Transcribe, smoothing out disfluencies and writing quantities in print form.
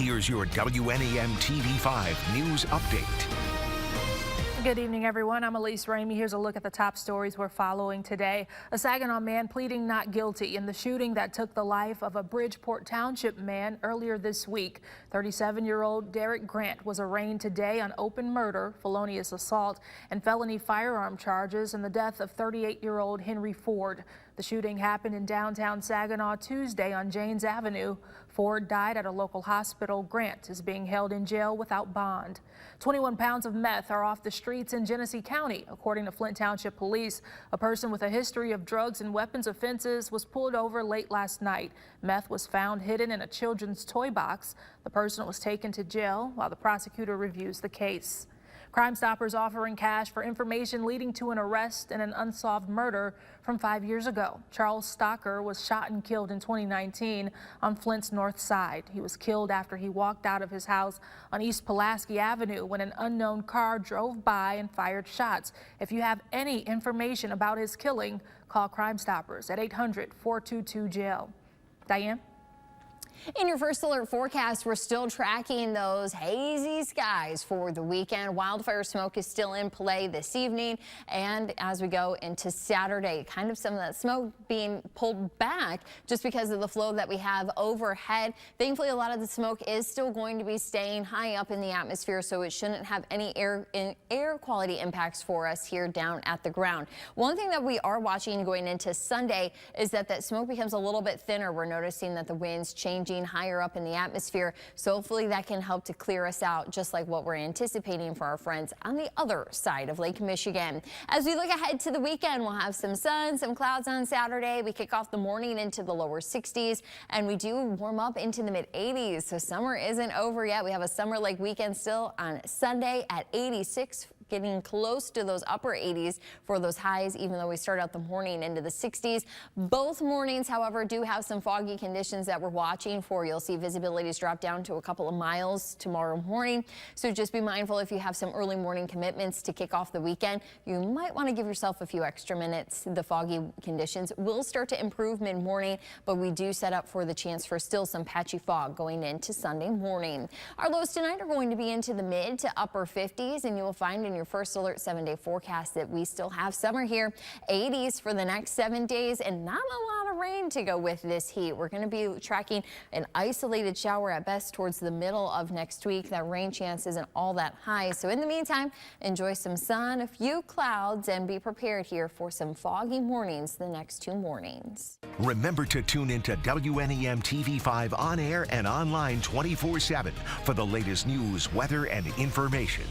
Here's your WNEM TV5 News Update. Good evening, everyone. I'm Elise Ramey. Here's a look at the top stories we're following today. A Saginaw man pleading not guilty in the shooting that took the life of a Bridgeport Township man earlier this week. 37-year-old Derek Grant was arraigned today on open murder, felonious assault, and felony firearm charges in the death of 38-year-old Henry Ford. The shooting happened in downtown Saginaw Tuesday on Janes Avenue. Ford died at a local hospital. Grant is being held in jail without bond. 21 pounds of meth are off the streets in Genesee County. According to Flint Township Police, a person with a history of drugs and weapons offenses was pulled over late last night. Meth was found hidden in a children's toy box. The person was taken to jail while the prosecutor reviews the case. Crime Stoppers offering cash for information leading to an arrest in an unsolved murder from 5 years ago. Charles Stocker was shot and killed in 2019 on Flint's north side. He was killed after he walked out of his house on East Pulaski Avenue when an unknown car drove by and fired shots. If you have any information about his killing, call Crime Stoppers at 800-422-JAIL. Diane? In your first alert forecast, we're still tracking those hazy skies for the weekend. Wildfire smoke is still in play this evening, and as we go into Saturday, kind of some of that smoke being pulled back just because of the flow that we have overhead. Thankfully, a lot of the smoke is still going to be staying high up in the atmosphere, so it shouldn't have any air quality impacts for us here down at the ground. One thing that we are watching going into Sunday is that smoke becomes a little bit thinner. We're noticing that the wind's changing higher up in the atmosphere, so hopefully that can help to clear us out, just like what we're anticipating for our friends on the other side of Lake Michigan. As we look ahead to the weekend, we'll have some sun, some clouds on Saturday. We kick off the morning into the lower 60s, and we do warm up into the mid 80s, so summer isn't over yet. We have a summer-like weekend still on Sunday at 86, getting close to those upper 80s for those highs, even though we start out the morning into the 60s. Both mornings, however, do have some foggy conditions that we're watching for. You'll see visibilities drop down to a couple of miles tomorrow morning, so just be mindful if you have some early morning commitments to kick off the weekend. You might want to give yourself a few extra minutes. The foggy conditions will start to improve mid-morning, but we do set up for the chance for still some patchy fog going into Sunday morning. Our lows tonight are going to be into the mid to upper 50s, and you will find in your first alert 7-day forecast that we still have summer here. 80s for the next 7 days, and not a lot of rain to go with this heat. We're going to be tracking an isolated shower at best towards the middle of next week. That rain chance isn't all that high, so in the meantime, enjoy some sun, a few clouds, and be prepared here for some foggy mornings the next 2 mornings. Remember to tune into WNEM TV5 on air and online 24/7 for the latest news, weather, and information.